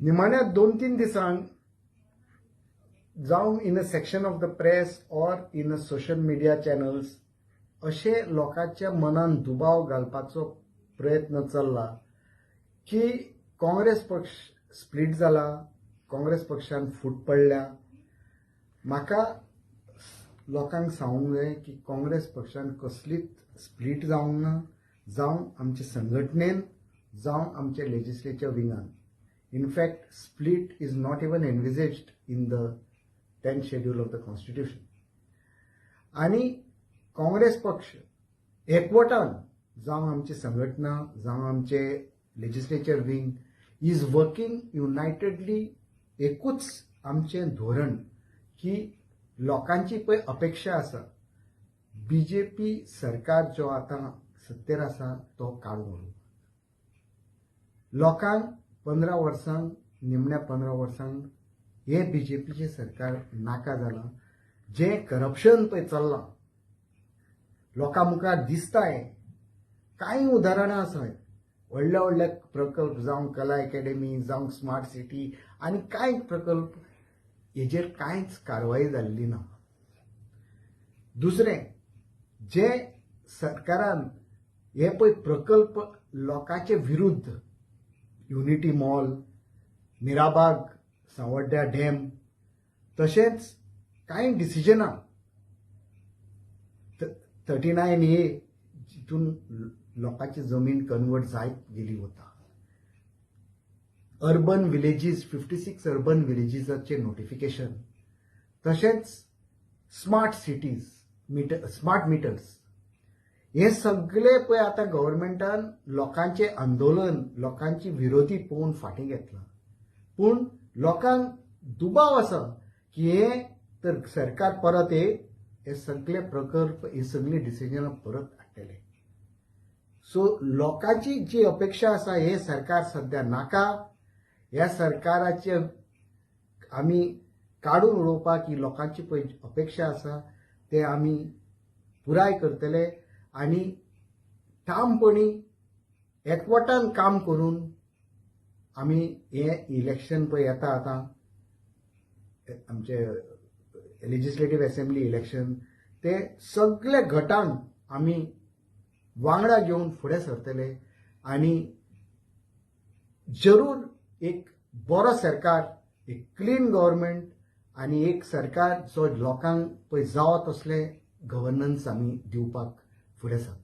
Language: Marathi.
निमाण्या 2-3 दिसांक जावं in a section of the press or in a social media channels अशे लोकांच्या मनान दुबाव घालपाचो प्रयत्न चल्ला की काँग्रेस पक्ष स्प्लिट जाला, काँग्रेस पक्षान फूट पडल्या. म्हाका लोकांक सांगूंक जाय की काँग्रेस पक्षान कसलीच स्प्लिट जावंक ना, जावं आमचे संघटनेन, जावं आमचे legislature विंगान. In fact, split is not even envisaged in the 10th schedule of the Constitution. आणि काँग्रेस पक्ष एकवटान जावं आमची संघटना, जावं आमचे लेजिस्लेचर विंग इज वर्किंग युनायटेडली. एकूच आमचे धोरण की लोकांची पळय अपेक्षा आसा, बीजेपी सरकार जो आता सत्तेर आसा तो काडून उडोवप. लोकांक 15 वर्सांक, निमण्या 15 वर्सांक हे बीजेपीचे सरकार नाका जाला. जे करप्शन पळय चल्लां लोकां मुखार दिसताय, कांय उदाहरणां आसात. व्हडले व्हडले प्रकल्प जावं कला अकॅडमी, जावं स्मार्ट सिटी आनी कांय प्रकल्प हेजेर कांयच कारवाई जाल्ली ना. दुसरें, जे सरकारान हे पळय प्रकल्प लोकांचे विरुद्ध, युनिटी मॉल, मिराबाग, सांवड्ड्या डॅम, तशेंच कांय डिसिजनां 39A जितून लोकांची जमीन कन्वर्ट जायत गेली वता. अर्बन विलेजीस, 56 अर्बन विलेजीसाचे नोटिफिकेशन, तशेंच स्मार्ट सिटीज, स्मार्ट मिटर्स, हे सगळे पळय आतां गव्हर्नमेंटान लोकांचे आंदोलन, लोकांची विरोधी पळोवन फाटीं घेतला. पूण लोकांक दुबाव आसा की हे तर सरकार परत हे सगळे प्रकल्प, हे सगळी डिसिजनां परत हाडटले. सो लोकांची जी अपेक्षा आसा हे सरकार सध्या नाका. ह्या सरकाराचे आमी काडून उडोवपाक ही लोकांची पळय अपेक्षा आसा ते आमी पुराय करतले आनी ठामपणी एकवटान काम करून आमी हे इलेक्शन पळय येता आतां आमचे लेजिस्लेटिव्ह असेंब्ली इलेक्शन, ते सगळे गटांक आमी वांगडा घेवन फुडें सरतले आनी जरूर एक बरो सरकार, एक क्लीन गव्हर्नमेंट आनी एक सरकार जो लोकांक पळय जावो तसले गव्हर्नन्स आमी दिवपाक फुडें सरतले.